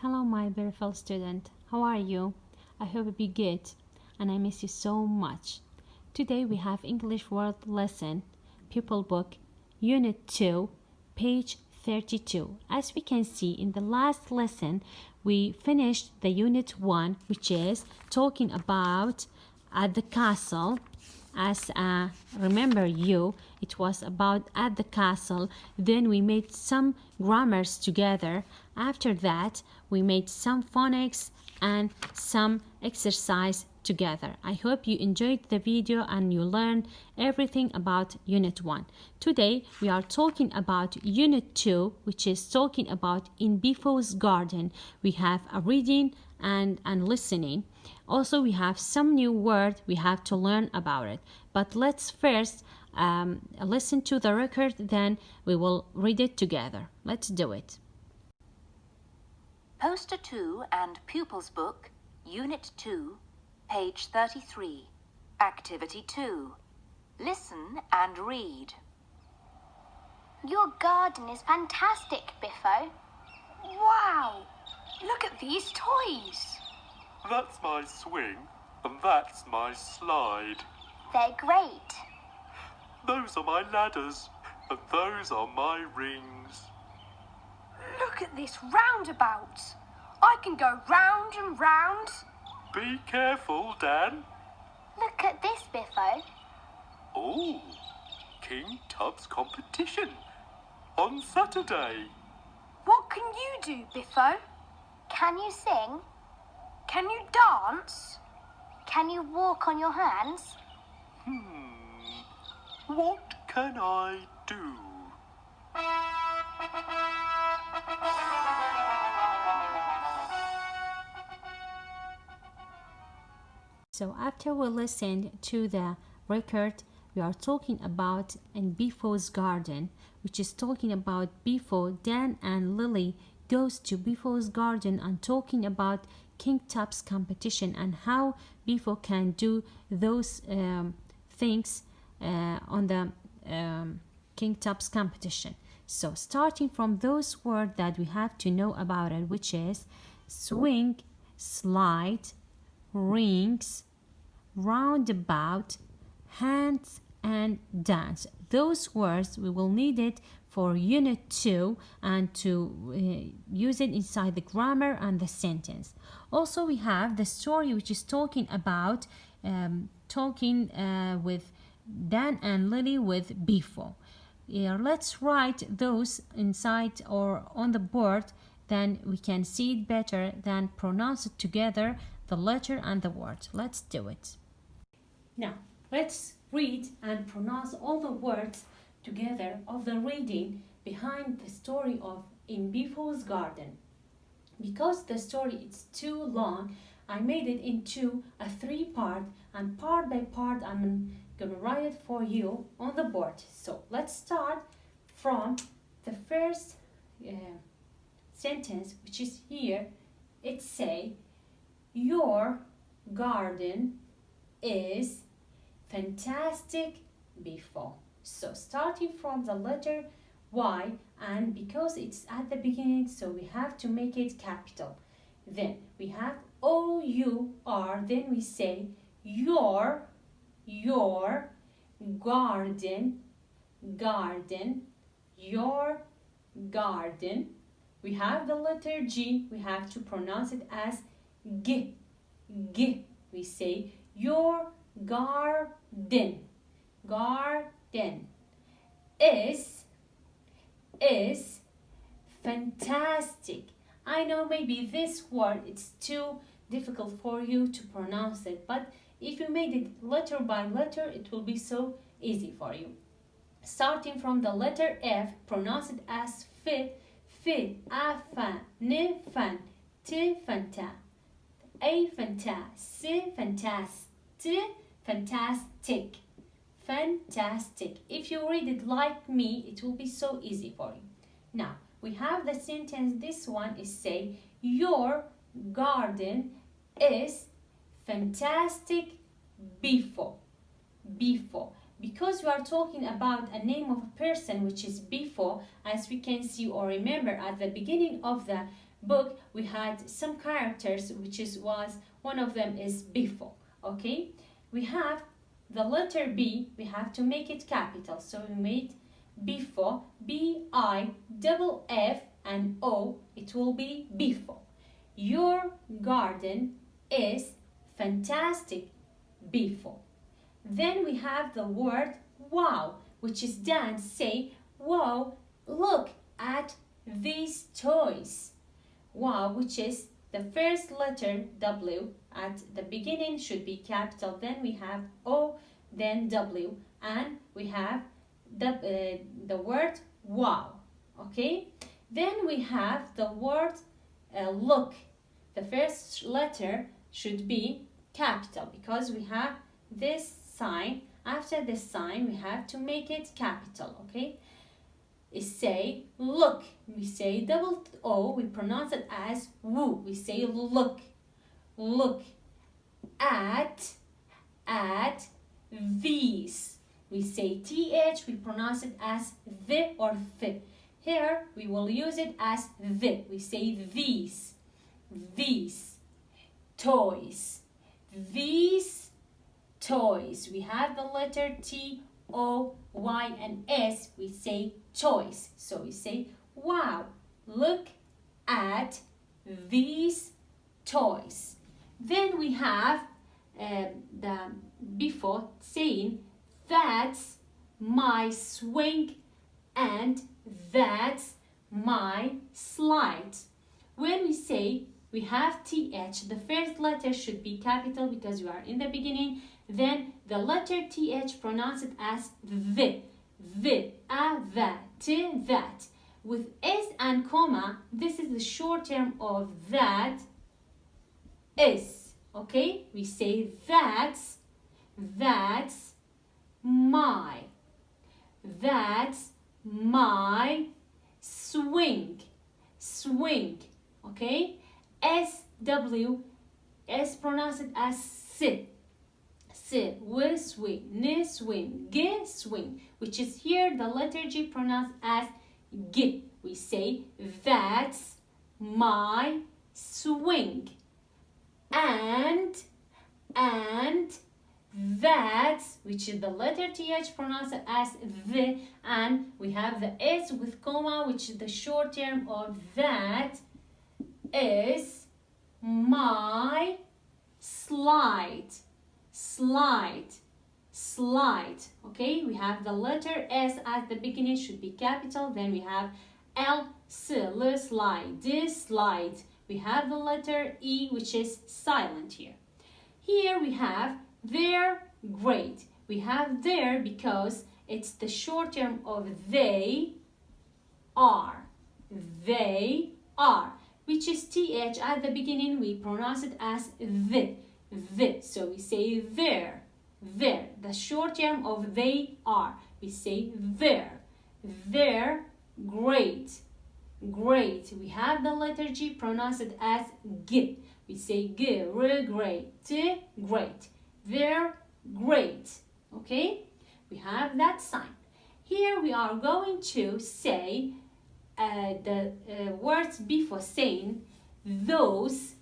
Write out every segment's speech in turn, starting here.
Hello, my beautiful student. How are you? I hope you be good, and I miss you so much. Today we have English word lesson, pupil book, unit 2, page 32. As we can see in the last lesson, we finished the unit 1, which is talking about at the castle. As remember you, it was about at the castle. Then we made some grammars together. After that, we made some phonics and some exercise together. I hope you enjoyed the video and you learned everything about unit 1. Today we are talking about unit 2, which is talking about in Biffo's garden. We have a reading and listening. Also, we have some new word we have to learn about it. But let's first listen to the record, then we will read it together. Let's do it. Poster 2 and Pupils Book, Unit 2, page 33. Activity 2. Listen and read. Your garden is fantastic, Biffo. Wow! Look at these toys. That's my swing, and that's my slide. They're great. Those are my ladders, and those are my rings. Look at this roundabout. I can go round and round. Be careful, Dan. Look at this, Biffo. Oh, King Tub's competition on Saturday. What can you do, Biffo? Can you sing? Can you dance? Can you walk on your hands? What can I do? So after we listened to the record, we are talking about in Biffo's garden, which is talking about Biffo, Dan and Lily goes to Biffo's garden and talking about King Tub's competition and how Biffo can do those things on the King Tub's competition. So starting from those words that we have to know about it, which is swing, slide, rings, roundabout, hands, and dance. Those words we will need it for unit 2 and to use it inside the grammar and the sentence. Also, we have the story which is talking about talking with Dan and Lily with Biffo. Let's write those inside or on the board, then we can see it better than pronounce it together, the letter and the word. Let's do it. Now, let's read and pronounce all the words together of the reading behind the story of In Biffo's Garden. Because the story is too long, I made it into a 3-part, and part by part I'm gonna write it for you on the board. So let's start from the first sentence, which is here. It say, your garden is fantastic, Biffo. So starting from the letter Y, and because it's at the beginning, so we have to make it capital. Then we have O-U-R, then we say your garden, your garden. We have the letter G, we have to pronounce it as G. We say your garden is fantastic. I know maybe this word it's too difficult for you to pronounce it, but if you made it letter by letter, it will be so easy for you. Starting from the letter F, pronounce it as fi, a fan, ne fan, t fanta, a fanta, si fantastic. If you read it like me, it will be so easy for you. Now, we have the sentence, this one is say, your garden is fantastic, Biffo. Because we are talking about a name of a person which is Biffo, as we can see or remember at the beginning of the book, we had some characters, which was one of them is Biffo. Okay, we have the letter B, we have to make it capital, so we made Biffo, B-I-F-F and O, it will be Biffo. Your garden is fantastic, Biffo. Then we have the word wow, which is Dan. Say, wow, look at these toys. Wow, which is the first letter W at the beginning should be capital, then we have O, then W, and we have the word wow. Okay, then we have the word look. The first letter should be capital because we have this sign. After this sign we have to make it capital. Okay, say look, we say double O, we pronounce it as woo, we say look. Look at these, we say th, we pronounce it as the or th. Here we will use it as the, we say these toys, these toys. We have the letter T, O, Y and S, we say toys. So we say wow, look at these toys. Then we have the Biffo saying that's my swing and that's my slide. When we say we have TH, the first letter should be capital because you are in the beginning. Then the letter TH, pronounce it as the, that. With S and comma, this is the short term of that is. Okay, we say that's my swing. Okay, SW, S pronounce it as si, w swing, n swing, g swing, which is here the letter G pronounced as g. We say that's my swing. And that's, which is the letter TH pronounced as the, and we have the S with comma, which is the short term of that is my slide. Okay, we have the letter S at the beginning, should be capital. Then we have L, slide. We have the letter E, which is silent here. Here we have they're great. We have there because it's the short term of they are, which is TH at the beginning, we pronounce it as the. So we say there, the short term of they are, we say there. They're great. We have the letter G, pronounce it as g. We say g, great. They're great. Okay, we have that sign. Here we are going to say the words before saying those,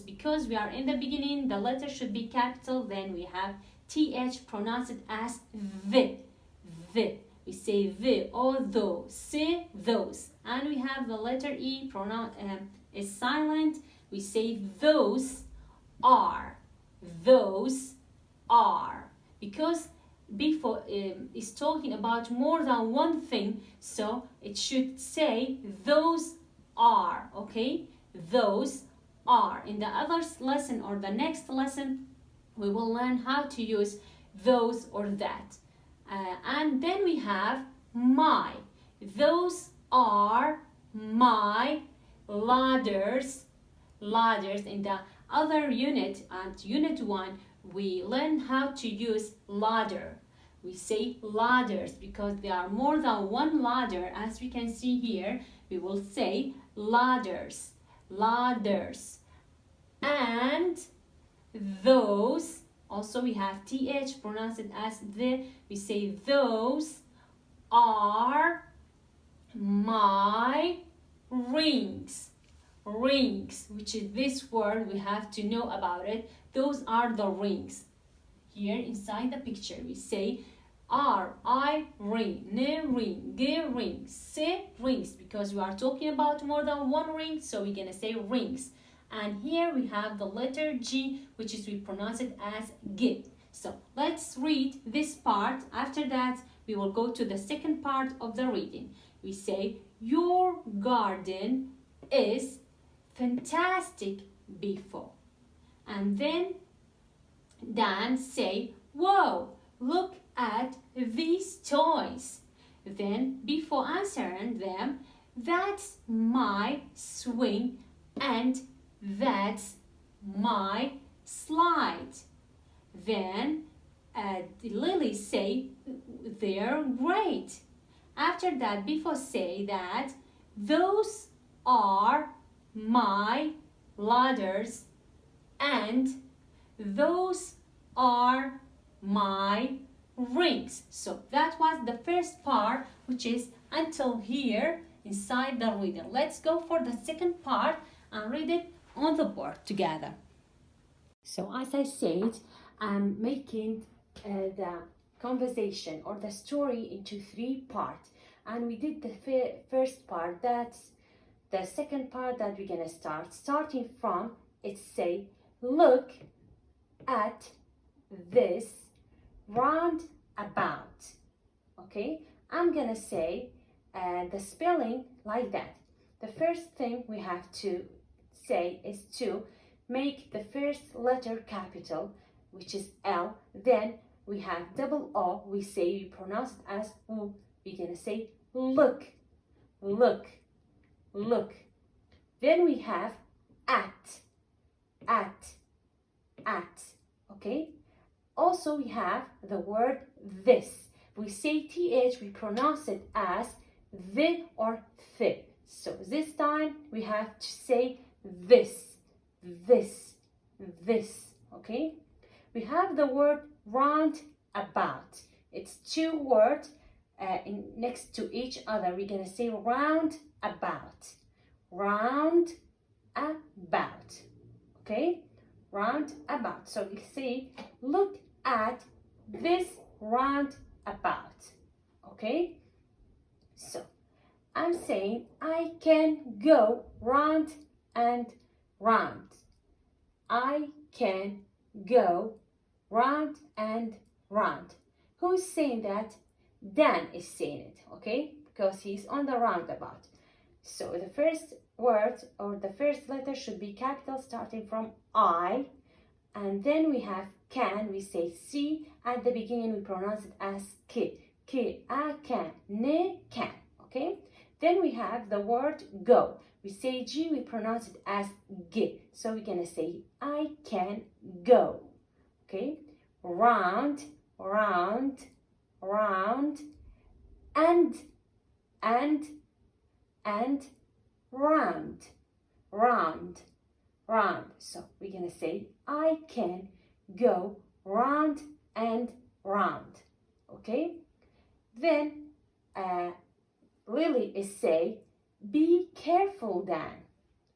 because we are in the beginning, the letter should be capital. Then we have TH, pronounce it as the. We say the or those, those. And we have the letter E, is silent. We say those are, because before is talking about more than one thing, so it should say those are. Okay, those are. In the other lesson or the next lesson, we will learn how to use those or that. And then we have my. Those are my ladders. In the other unit, at unit 1, we learn how to use ladder. We say ladders because there are more than one ladder. As we can see here, we will say ladders. And those, also we have TH, pronounce it as the. We say those are my rings. rings, which is this word, we have to know about it. Those are the rings. Here inside the picture we say R, I, ring, N, ring, G, ring, S, rings, because we are talking about more than one ring, so we're gonna say rings. And here we have the letter G, which is we pronounce it as G. So let's read this part. After that, we will go to the second part of the reading. We say, your garden is fantastic, Biffo. And then Dan say, whoa, look at these toys. Then Biffo answered them, that's my swing and that's my slide. Then Lily say, they're great. After that, Biffo say that those are my ladders and those are my rings. So that was the first part, which is until here inside the reader. Let's go for the second part and read it on the board together. So as I said, I'm making the conversation or the story into 3 parts, and we did the first part. That's the second part that we're gonna start. Starting from, it say, look at this roundabout. Okay, I'm gonna say the spelling like that. The first thing we have to say is to make the first letter capital, which is L. Then we have double O. We pronounce it as U. We're gonna say look, look, look. Then we have at. Okay. Also we have the word this. We say th. We pronounce it as the or th. So this time we have to say this. Okay. We have the word roundabout. It's 2 words next to each other. We're gonna say roundabout. Okay, roundabout. So we say, look at this roundabout. Okay, so I'm saying I can go round and round. I can go round and round. Who's saying that? Dan is saying it, okay? Because he's on the roundabout. So the first word or the first letter should be capital, starting from I. And then we have can. We say C. At the beginning we pronounce it as K. K, I can, ne can, okay? Then we have the word go. We say G, we pronounce it as G. So we're gonna say I can go, okay? Round, round, round, and round, round, round. So we're gonna say I can go round and round, okay? Then Lily is say, be careful, Dan.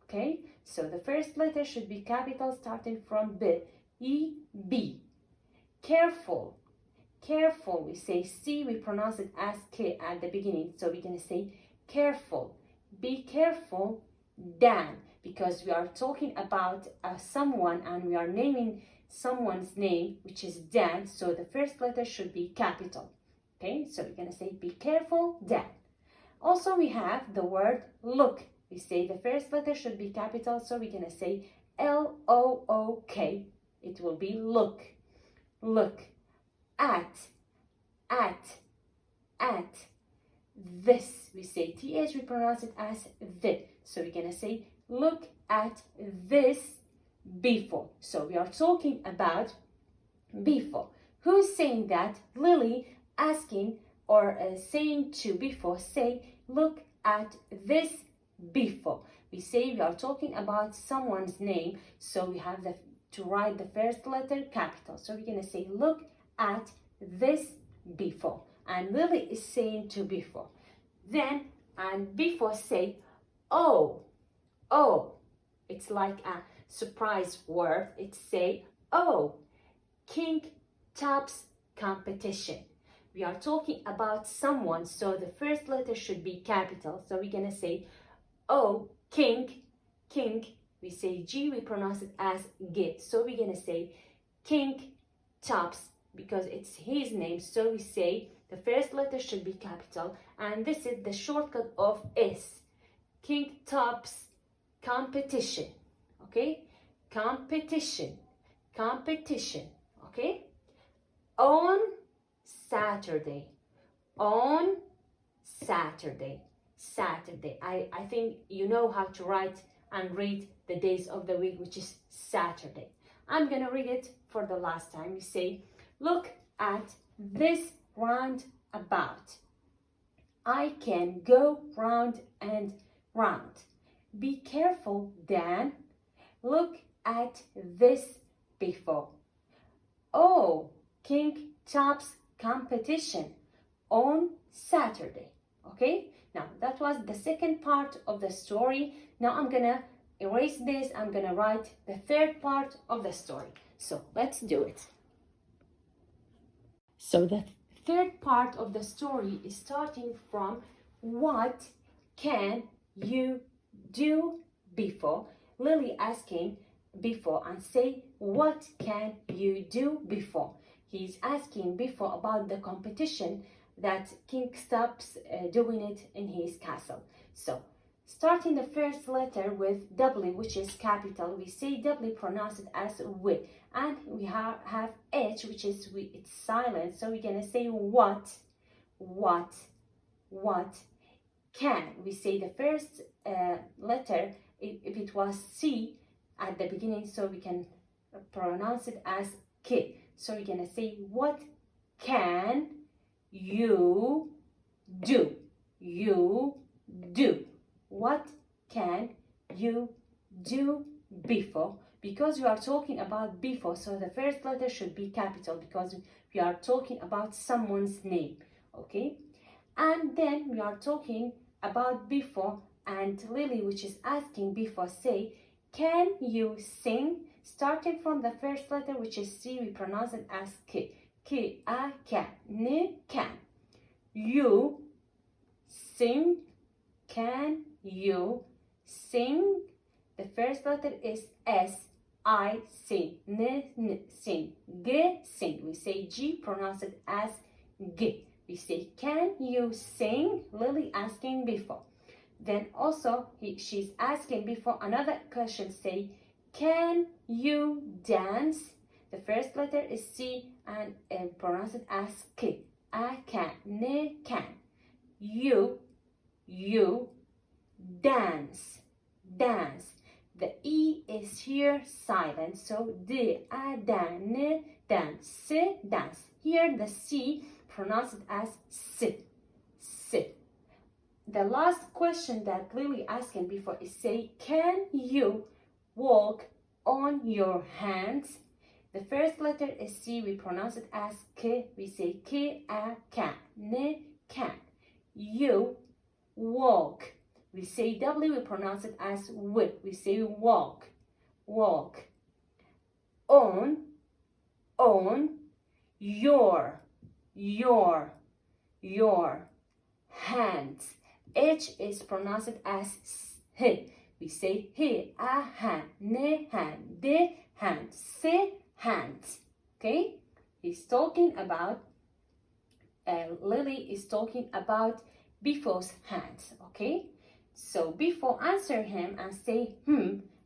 Okay, so the first letter should be capital, starting from B. E, B. Careful, careful. We say C, we pronounce it as K at the beginning. So we're gonna say careful. Be careful, Dan, because we are talking about someone and we are naming someone's name, which is Dan. So the first letter should be capital. Okay, so we're gonna say be careful, Dan. Also, we have the word look. We say the first letter should be capital, so we're gonna say L-O-O-K. It will be look. Look. At. This. We say th, we pronounce it as the. So we're gonna say look at this Biffo. So we are talking about Biffo. Who's saying that? Lily asking or saying to Biffo, say, look at this Biffo. We say we are talking about someone's name, so we have to write the first letter capital. So we're going to say, look at this Biffo. And Lily is saying to Biffo. Then, and Biffo say, oh. It's like a surprise word. It's say, oh, King Top's competition. We are talking about someone, so the first letter should be capital. So we're gonna say, oh, King. We say G, we pronounce it as G. So we're gonna say King Top's because it's his name. So we say the first letter should be capital, and this is the shortcut of S. King Top's competition. Okay? Competition. Okay? On Saturday. I think you know how to write and read the days of the week, which is Saturday. I'm gonna read it for the last time. You say, look at this roundabout. I can go round and round. Be careful, Dan. Look at this Biffo. Oh, King Top's competition on Saturday. Okay, now that was the second part of the story. Now I'm gonna erase this. I'm gonna write the third part of the story. So let's do it. So the third part of the story is starting from what can you do, Biffo? Lily asking Biffo and say, what can you do, Biffo? He's asking Biffo about the competition that King Top's doing it in his castle. So starting the first letter with W, which is capital, we say W, pronounce it as W, and we have H, which is it's silent, so we're gonna say what can. We say the first letter, if it was C at the beginning, so we can pronounce it as K. So we're gonna say, what can you do? What can you do, Biffo? Because we are talking about Biffo, so the first letter should be capital because we are talking about someone's name, okay? And then we are talking about Biffo, and Lily, which is asking Biffo, say, can you sing? Starting from the first letter, which is C, we pronounce it as K. K, A, can. N, can. You sing. Can you sing? The first letter is S. I sing. N, sing. G, sing. We say G, pronounce it as G. We say, can you sing? Lily asking Biffo. Then also, she's asking Biffo another question, say, can you dance? The first letter is C and pronounce it as K. I can. N, can. You dance. The E is here silent, so D, A, dan, N, dance, dance. Here the C, pronounce it as S. The last question that Lily asking Biffo is say, can you walk on your hands? The first letter is C, we pronounce it as K. We say K, A, can. N, can. You walk. We say W, we pronounce it as W. We say walk. On your hands. H is pronounced as S. We say he, a hand, ne hand, de hand, se hands. Okay? He's talking about, Lily is talking about Biffo's hands. Okay? So Biffo answer him and say,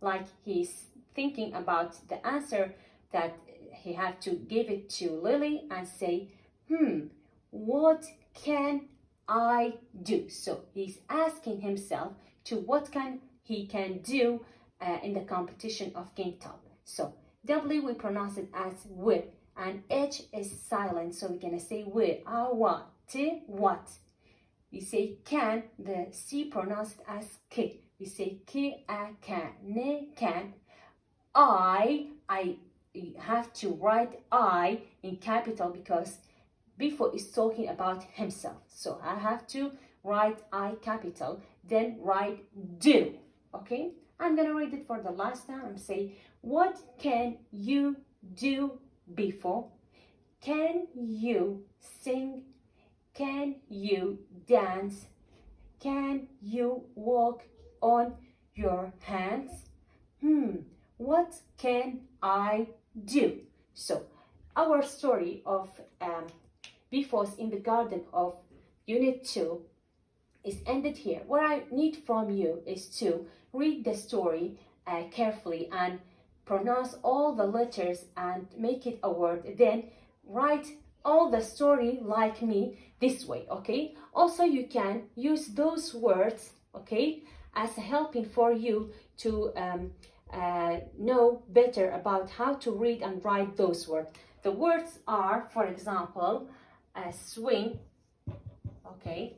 like he's thinking about the answer that he had to give it to Lily and say, what can I do? So he's asking himself to what he can do in the competition of King Top. So W, we pronounce it as W, and H is silent, so we're gonna say W, what, what. We say can, the C pronounced as K. We say K, A, can, ne, can. I have to write I in capital because Biffo is talking about himself. So I have to write I capital, then write do. Okay? I'm gonna read it for the last time and say, what can you do, Biffo? Can you sing? Can you dance? Can you walk on your hands? What can I do? So, our story of Biffo's in the Garden of Unit 2 is ended here. What I need from you is to read the story carefully and pronounce all the letters and make it a word. Then write all the story like me this way, okay? Also, you can use those words, okay, as a helping for you to know better about how to read and write those words. The words are, for example, swing, okay,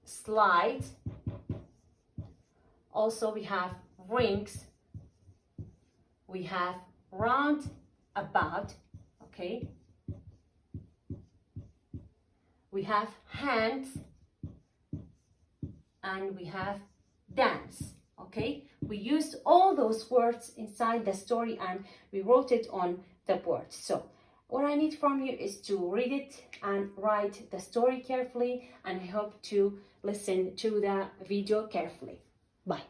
slide. Also, we have rings. We have round about, okay. We have hands, and we have dance, okay. We used all those words inside the story and we wrote it on the board. So what I need from you is to read it and write the story carefully, and I hope to listen to the video carefully. Bye.